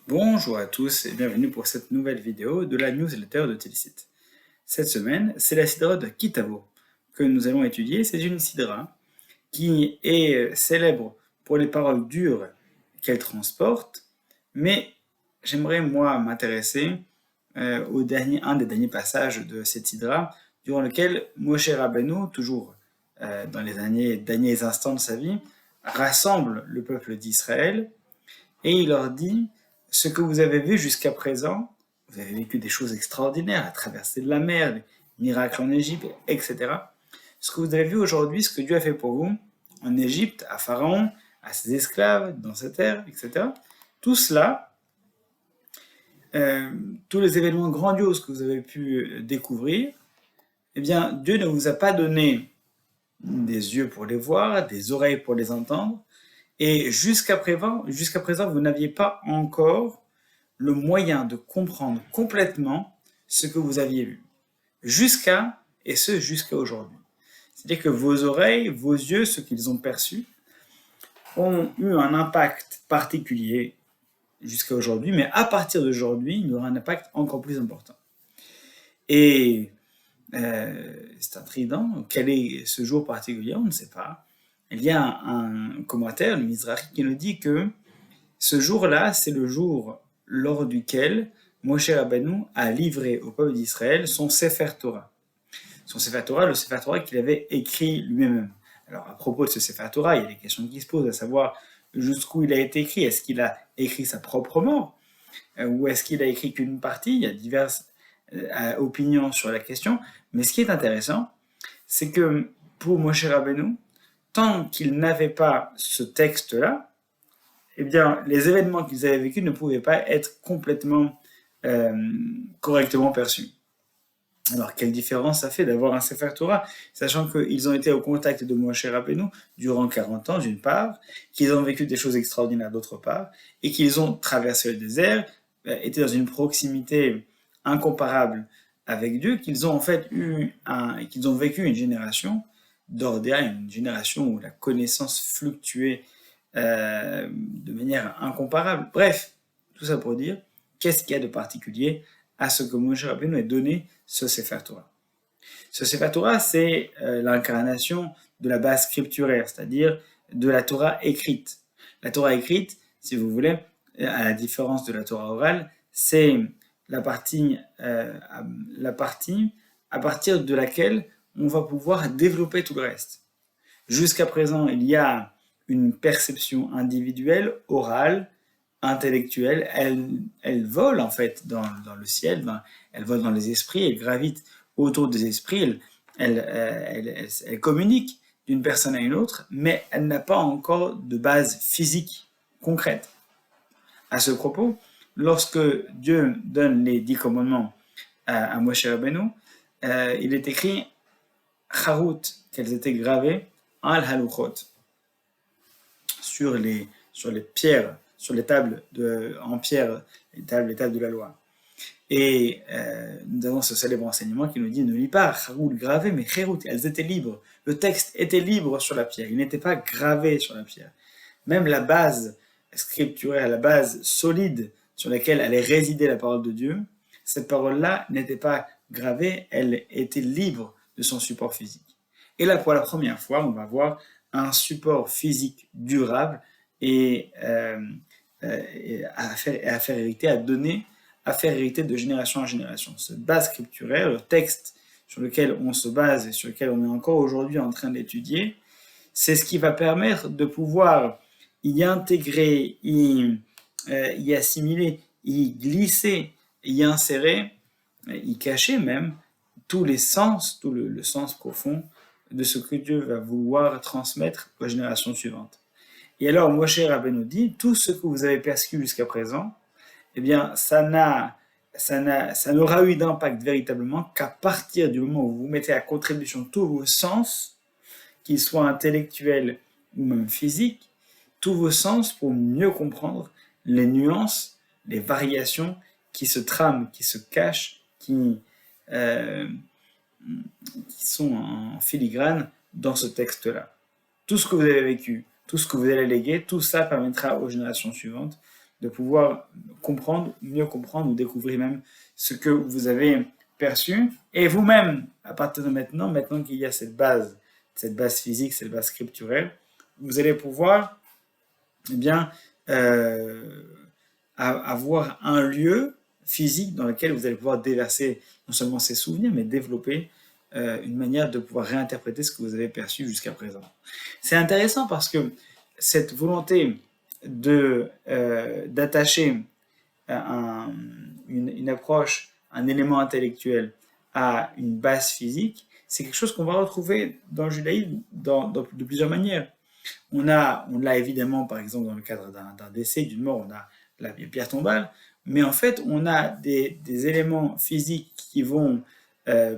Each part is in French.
Bonjour à tous et bienvenue pour cette nouvelle vidéo de la newsletter de Tilsit. Cette semaine, c'est la sidra de Kitavo que nous allons étudier. C'est une sidra qui est célèbre pour les paroles dures qu'elle transporte, mais j'aimerais moi m'intéresser un des derniers passages de cette sidra durant lequel Moshe Rabbeinu, toujours dans les derniers instants de sa vie, rassemble le peuple d'Israël et il leur dit: ce que vous avez vu jusqu'à présent, vous avez vécu des choses extraordinaires, la traversée de la mer, les miracles en Égypte, etc. Ce que vous avez vu aujourd'hui, ce que Dieu a fait pour vous en Égypte, à Pharaon, à ses esclaves, dans sa terre, etc. Tout cela, tous les événements grandioses que vous avez pu découvrir, eh bien, Dieu ne vous a pas donné des yeux pour les voir, des oreilles pour les entendre, et jusqu'à présent, vous n'aviez pas encore le moyen de comprendre complètement ce que vous aviez vu. Jusqu'à aujourd'hui. C'est-à-dire que vos oreilles, vos yeux, ce qu'ils ont perçu, ont eu un impact particulier jusqu'à aujourd'hui, mais à partir d'aujourd'hui, il y aura un impact encore plus important. Et c'est intriguant. Quel est ce jour particulier? On ne sait pas. Il y a un commentaire, le Mizrahi, qui nous dit que ce jour-là, c'est le jour lors duquel Moshe Rabbeinu a livré au peuple d'Israël son Sefer Torah. Son Sefer Torah, le Sefer Torah qu'il avait écrit lui-même. Alors, à propos de ce Sefer Torah, il y a des questions qui se posent, à savoir jusqu'où il a été écrit. Est-ce qu'il a écrit sa propre mort ou est-ce qu'il a écrit qu'une partie? Il y a diverses opinions sur la question. Mais ce qui est intéressant, c'est que pour Moshe Rabbeinu, tant qu'il n'avait pas ce texte-là, eh bien, les événements qu'ils avaient vécus ne pouvaient pas être complètement correctement perçus. Alors, quelle différence ça fait d'avoir un Sefer Torah, sachant qu'ils ont été au contact de Moshe Rabbeinu durant 40 ans, d'une part, qu'ils ont vécu des choses extraordinaires, d'autre part, et qu'ils ont traversé le désert, été dans une proximité incomparable avec Dieu, qu'ils ont en fait qu'ils ont vécu une génération d'ordéa, une génération où la connaissance fluctuait de manière incomparable. Bref, tout ça pour dire, qu'est-ce qu'il y a de particulier à ce que Moshe Rabbeinu a donné ce Sefer Torah? Ce Sefer Torah, c'est l'incarnation de la base scripturaire, c'est-à-dire de la Torah écrite. La Torah écrite, si vous voulez, à la différence de la Torah orale, c'est la partie à partir de laquelle on va pouvoir développer tout le reste. Jusqu'à présent, il y a une perception individuelle, orale, intellectuelle. Elle vole en fait dans le ciel, elle vole dans les esprits, elle gravite autour des esprits, elle communique d'une personne à une autre, mais elle n'a pas encore de base physique concrète. À ce propos, lorsque Dieu donne les 10 commandements à Moshe Rabbeinu, il est écrit Charut, qu'elles étaient gravées al haluchot, sur les pierres, sur les tables en pierre, les tables de la loi. Et nous avons ce célèbre enseignement qui nous dit: ne lis pas Haroul gravé, mais Cherut, elles étaient libres. Le texte était libre sur la pierre, il n'était pas gravé sur la pierre. Même la base scripturaire, la base solide sur laquelle allait résider la parole de Dieu, cette parole-là n'était pas gravée, elle était libre de son support physique. Et là, pour la première fois, on va voir un support physique durable et à faire hériter, à faire hériter de génération en génération. Cette base scripturaire, le texte sur lequel on se base et sur lequel on est encore aujourd'hui en train d'étudier, c'est ce qui va permettre de pouvoir y intégrer, y assimiler, y glisser, y insérer, y cacher même tous les sens, tout le sens profond de ce que Dieu va vouloir transmettre aux générations suivantes. Et alors, Moshe Rabbeinu dit, tout ce que vous avez perçu jusqu'à présent, eh bien, ça n'aura eu d'impact véritablement qu'à partir du moment où vous mettez à contribution tous vos sens, qu'ils soient intellectuels ou même physiques, tous vos sens pour mieux comprendre les nuances, les variations qui se trament, qui se cachent, qui sont en filigrane dans ce texte-là. Tout ce que vous avez vécu, tout ce que vous allez léguer, tout ça permettra aux générations suivantes de pouvoir mieux comprendre ou découvrir même ce que vous avez perçu. Et vous-même, à partir de maintenant qu'il y a cette base physique, cette base scripturelle, vous allez pouvoir eh bien, avoir un lieu physique dans lequel vous allez pouvoir déverser non seulement ces souvenirs, mais développer une manière de pouvoir réinterpréter ce que vous avez perçu jusqu'à présent. C'est intéressant parce que cette volonté d'attacher une approche, un élément intellectuel à une base physique, c'est quelque chose qu'on va retrouver dans le judaïsme de plusieurs manières. On l'a évidemment, par exemple, dans le cadre d'un décès, d'une mort, on a la pierre tombale, mais en fait, on a des éléments physiques qui vont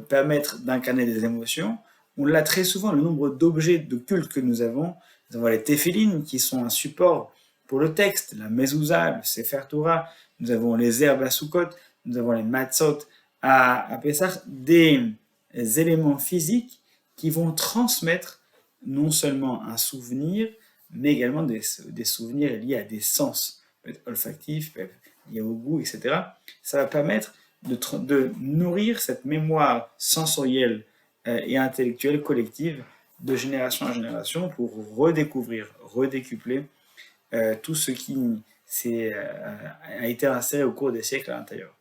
permettre d'incarner des émotions. On l'a très souvent, le nombre d'objets de culte que nous avons. Nous avons les téphilines, qui sont un support pour le texte, la mezouza, le sefer Torah, nous avons les herbes à Sukkot, nous avons les matzot à Pessah, des éléments physiques qui vont transmettre non seulement un souvenir, mais également des souvenirs liés à des sens, peut-être olfactifs, peut-être liés au goût, etc. Ça va permettre de nourrir cette mémoire sensorielle et intellectuelle collective de génération en génération pour redécouvrir, redécupler tout ce qui a été inséré au cours des siècles à l'intérieur.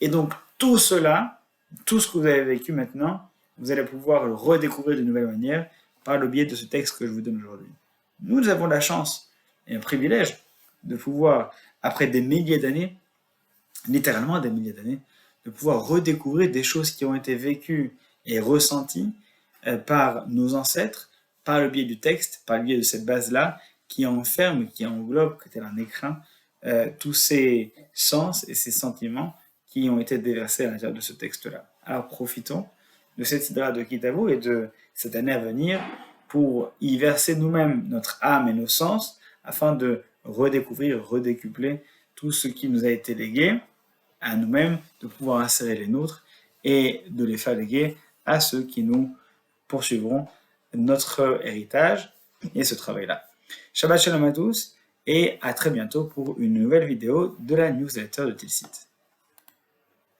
Et donc tout cela, tout ce que vous avez vécu maintenant, vous allez pouvoir le redécouvrir de nouvelles manières par le biais de ce texte que je vous donne aujourd'hui. Nous avons la chance et un privilège de pouvoir, après des milliers d'années, littéralement des milliers d'années, de pouvoir redécouvrir des choses qui ont été vécues et ressenties par nos ancêtres, par le biais du texte, par le biais de cette base-là, qui enferme, qui englobe, tel un écrin, tous ces sens et ces sentiments qui ont été déversés à l'intérieur de ce texte-là. Alors profitons de cette sidra de Kitavo et de cette année à venir pour y verser nous-mêmes notre âme et nos sens afin de redécouvrir, redécupler tout ce qui nous a été légué à nous-mêmes, de pouvoir insérer les nôtres et de les faire léguer à ceux qui nous poursuivront notre héritage et ce travail-là. Shabbat Shalom à tous et à très bientôt pour une nouvelle vidéo de la newsletter de Tilsit.